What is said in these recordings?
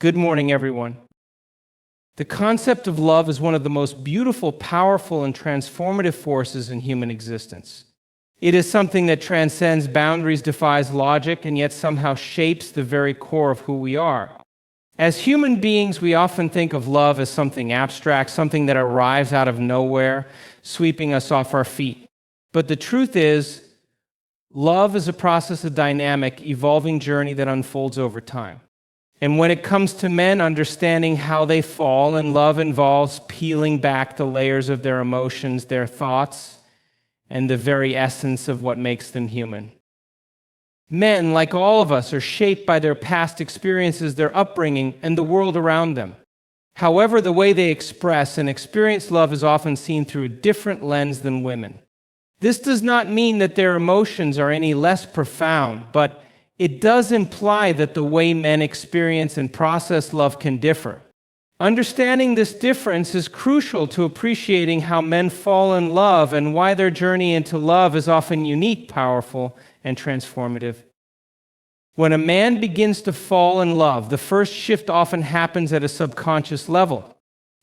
Good morning, everyone. The concept of love is one of the most beautiful, powerful, and transformative forces in human existence. It is something that transcends boundaries, defies logic, and yet somehow shapes the very core of who we are. As human beings, we often think of love as something abstract, something that arrives out of nowhere, sweeping us off our feet. But the truth is, love is a process, a dynamic, evolving journey that unfolds over time. And when it comes to men, understanding how they fall in love involves peeling back the layers of their emotions, their thoughts, and the very essence of what makes them human. Men, like all of us, are shaped by their past experiences, their upbringing, and the world around them. However, the way they express and experience love is often seen through a different lens than women. This does not mean that their emotions are any less profound, but it does imply that the way men experience and process love can differ. Understanding this difference is crucial to appreciating how men fall in love and why their journey into love is often unique, powerful, and transformative. When a man begins to fall in love, the first shift often happens at a subconscious level.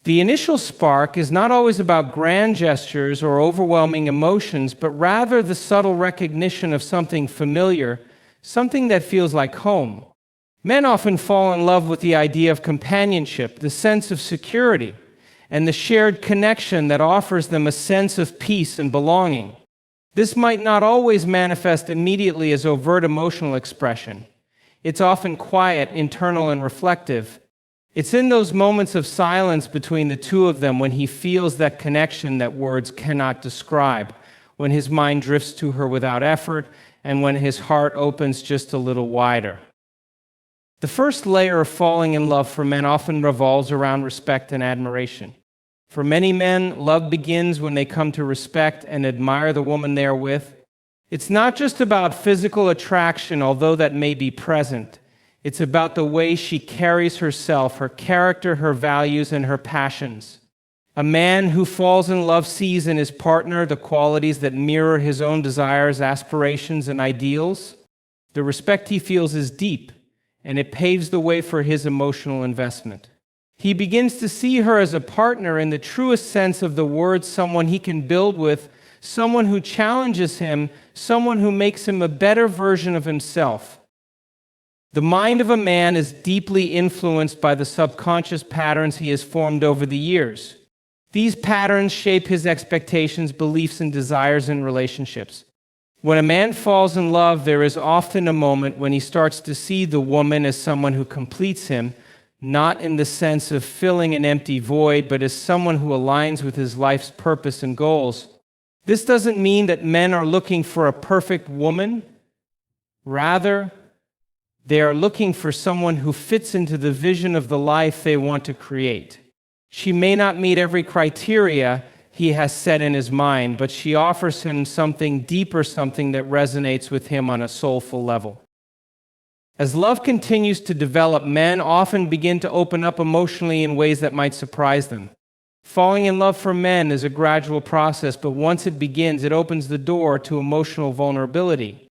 The initial spark is not always about grand gestures or overwhelming emotions, but rather the subtle recognition of something familiar, something that feels like home. Men often fall in love with the idea of companionship, the sense of security, and the shared connection that offers them a sense of peace and belonging. This might not always manifest immediately as overt emotional expression. It's often quiet, internal, and reflective. It's in those moments of silence between the two of them when he feels that connection that words cannot describe, when his mind drifts to her without effort, and when his heart opens just a little wider. The first layer of falling in love for men often revolves around respect and admiration. For many men, love begins when they come to respect and admire the woman they are with. It's not just about physical attraction, although that may be present. It's about the way she carries herself, her character, her values, and her passions. A man who falls in love sees in his partner the qualities that mirror his own desires, aspirations, and ideals. The respect he feels is deep, and it paves the way for his emotional investment. He begins to see her as a partner in the truest sense of the word, someone he can build with, someone who challenges him, someone who makes him a better version of himself. The mind of a man is deeply influenced by the subconscious patterns he has formed over the years. These patterns shape his expectations, beliefs, and desires in relationships. When a man falls in love, there is often a moment when he starts to see the woman as someone who completes him, not in the sense of filling an empty void, but as someone who aligns with his life's purpose and goals. This doesn't mean that men are looking for a perfect woman. Rather, they are looking for someone who fits into the vision of the life they want to create. She may not meet every criteria he has set in his mind, but she offers him something deeper, something that resonates with him on a soulful level. As love continues to develop, men often begin to open up emotionally in ways that might surprise them. Falling in love for men is a gradual process, but once it begins, it opens the door to emotional vulnerability.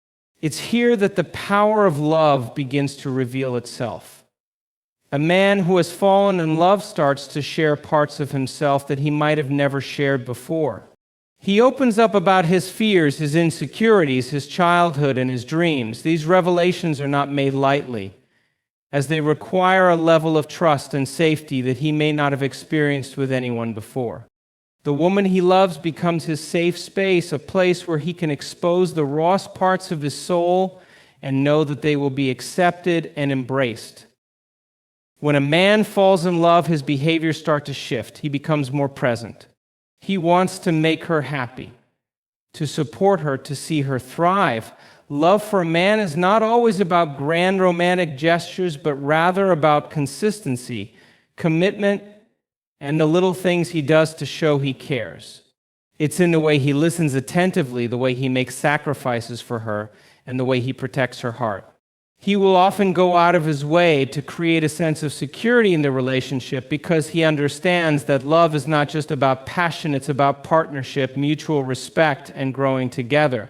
It's here that the power of love begins to reveal itself. A man who has fallen in love starts to share parts of himself that he might have never shared before. He opens up about his fears, his insecurities, his childhood, and his dreams. These revelations are not made lightly, as they require a level of trust and safety that he may not have experienced with anyone before. The woman he loves becomes his safe space, a place where he can expose the rawest parts of his soul and know that they will be accepted and embraced. When a man falls in love, his behaviors start to shift. He becomes more present. He wants to make her happy, to support her, to see her thrive. Love for a man is not always about grand romantic gestures, but rather about consistency, commitment, and the little things he does to show he cares. It's in the way he listens attentively, the way he makes sacrifices for her, and the way he protects her heart. He will often go out of his way to create a sense of security in the relationship because he understands that love is not just about passion, it's about partnership, mutual respect, and growing together.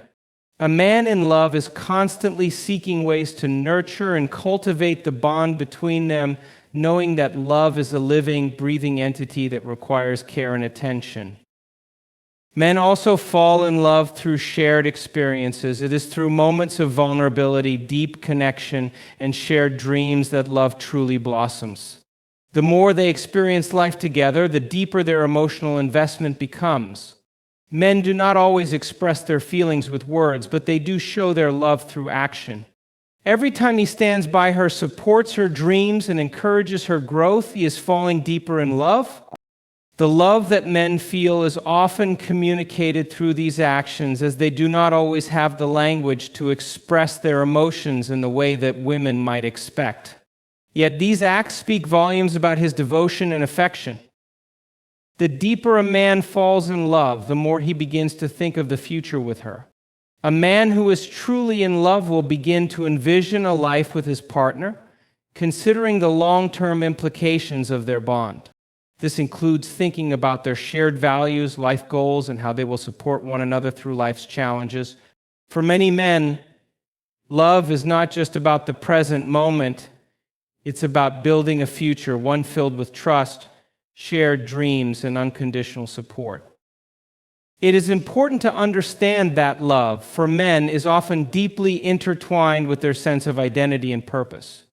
A man in love is constantly seeking ways to nurture and cultivate the bond between them, knowing that love is a living, breathing entity that requires care and attention. Men also fall in love through shared experiences. It is through moments of vulnerability, deep connection, and shared dreams that love truly blossoms. The more they experience life together, the deeper their emotional investment becomes. Men do not always express their feelings with words, but they do show their love through action. Every time he stands by her, supports her dreams, and encourages her growth, he is falling deeper in love. The love that men feel is often communicated through these actions, as they do not always have the language to express their emotions in the way that women might expect. Yet these acts speak volumes about his devotion and affection. The deeper a man falls in love, the more he begins to think of the future with her. A man who is truly in love will begin to envision a life with his partner, considering the long-term implications of their bond. This includes thinking about their shared values, life goals, and how they will support one another through life's challenges. For many men, love is not just about the present moment. It's about building a future, one filled with trust, shared dreams, and unconditional support. It is important to understand that love, for men, is often deeply intertwined with their sense of identity and purpose.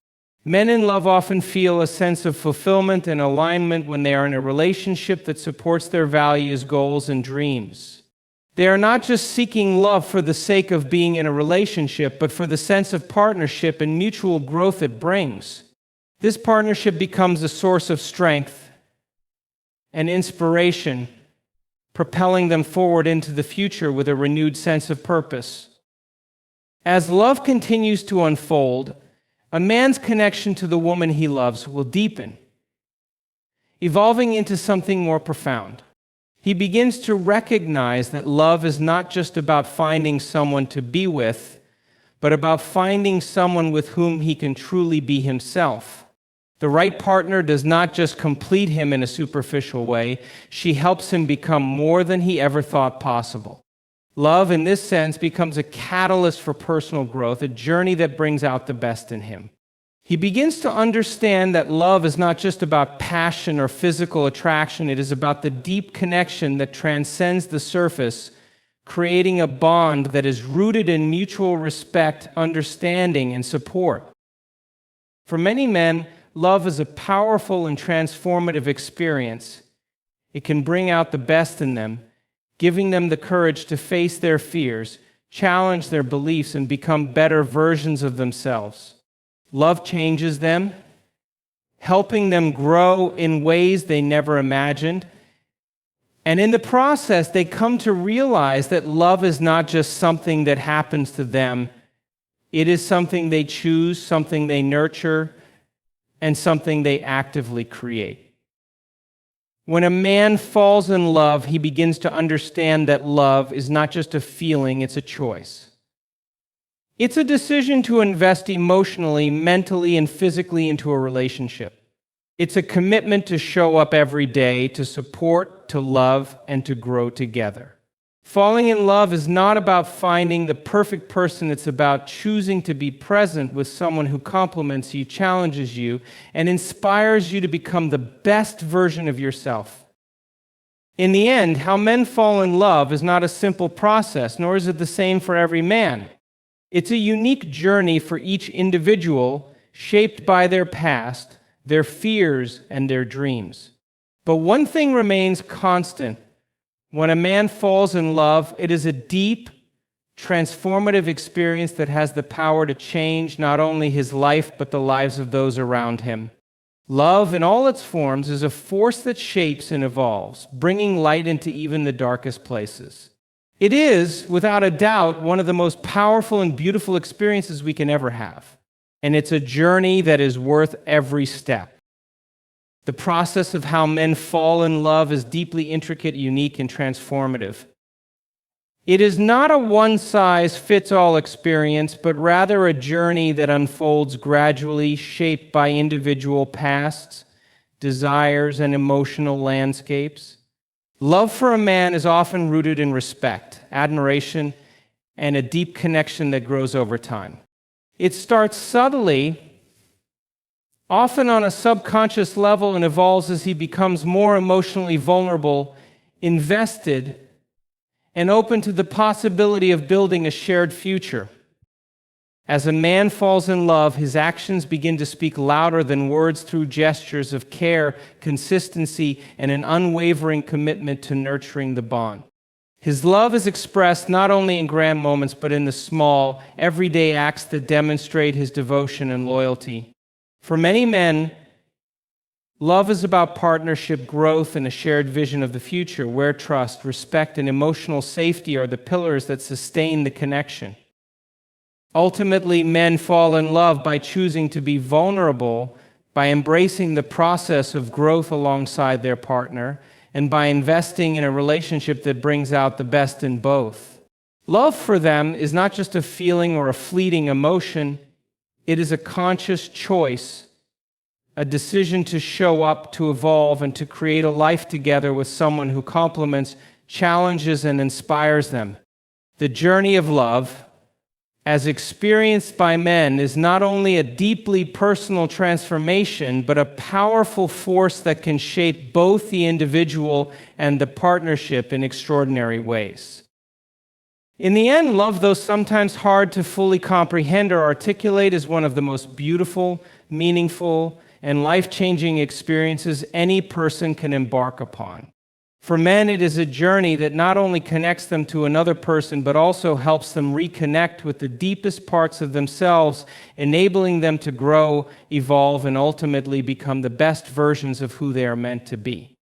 Men in love often feel a sense of fulfillment and alignment when they are in a relationship that supports their values, goals, and dreams. They are not just seeking love for the sake of being in a relationship, but for the sense of partnership and mutual growth it brings. This partnership becomes a source of strength and inspiration, propelling them forward into the future with a renewed sense of purpose. As love continues to unfold, a man's connection to the woman he loves will deepen, evolving into something more profound. He begins to recognize that love is not just about finding someone to be with, but about finding someone with whom he can truly be himself. The right partner does not just complete him in a superficial way, she helps him become more than he ever thought possible. Love, in this sense, becomes a catalyst for personal growth, a journey that brings out the best in him. He begins to understand that love is not just about passion or physical attraction, it is about the deep connection that transcends the surface, creating a bond that is rooted in mutual respect, understanding, and support. For many men, love is a powerful and transformative experience. It can bring out the best in them, giving them the courage to face their fears, challenge their beliefs, and become better versions of themselves. Love changes them, helping them grow in ways they never imagined. And in the process, they come to realize that love is not just something that happens to them. It is something they choose, something they nurture, and something they actively create. When a man falls in love, he begins to understand that love is not just a feeling, it's a choice. It's a decision to invest emotionally, mentally, and physically into a relationship. It's a commitment to show up every day, to support, to love, and to grow together. Falling in love is not about finding the perfect person. It's about choosing to be present with someone who compliments you, challenges you, and inspires you to become the best version of yourself. In the end, how men fall in love is not a simple process, nor is it the same for every man. It's a unique journey for each individual, shaped by their past, their fears, and their dreams. But one thing remains constant. When a man falls in love, it is a deep, transformative experience that has the power to change not only his life, but the lives of those around him. Love, in all its forms, is a force that shapes and evolves, bringing light into even the darkest places. It is, without a doubt, one of the most powerful and beautiful experiences we can ever have. And it's a journey that is worth every step. The process of how men fall in love is deeply intricate, unique, and transformative. It is not a one-size-fits-all experience, but rather a journey that unfolds gradually, shaped by individual pasts, desires, and emotional landscapes. Love for a man is often rooted in respect, admiration, and a deep connection that grows over time. It starts subtly often on a subconscious level, and evolves as he becomes more emotionally vulnerable, invested, and open to the possibility of building a shared future. As a man falls in love, his actions begin to speak louder than words through gestures of care, consistency, and an unwavering commitment to nurturing the bond. His love is expressed not only in grand moments, but in the small, everyday acts that demonstrate his devotion and loyalty. For many men, love is about partnership, growth, and a shared vision of the future, where trust, respect, and emotional safety are the pillars that sustain the connection. Ultimately, men fall in love by choosing to be vulnerable, by embracing the process of growth alongside their partner, and by investing in a relationship that brings out the best in both. Love for them is not just a feeling or a fleeting emotion, it is a conscious choice, a decision to show up, to evolve, and to create a life together with someone who complements, challenges, and inspires them. The journey of love, as experienced by men, is not only a deeply personal transformation, but a powerful force that can shape both the individual and the partnership in extraordinary ways. In the end, love, though sometimes hard to fully comprehend or articulate, is one of the most beautiful, meaningful, and life-changing experiences any person can embark upon. For men, it is a journey that not only connects them to another person, but also helps them reconnect with the deepest parts of themselves, enabling them to grow, evolve, and ultimately become the best versions of who they are meant to be.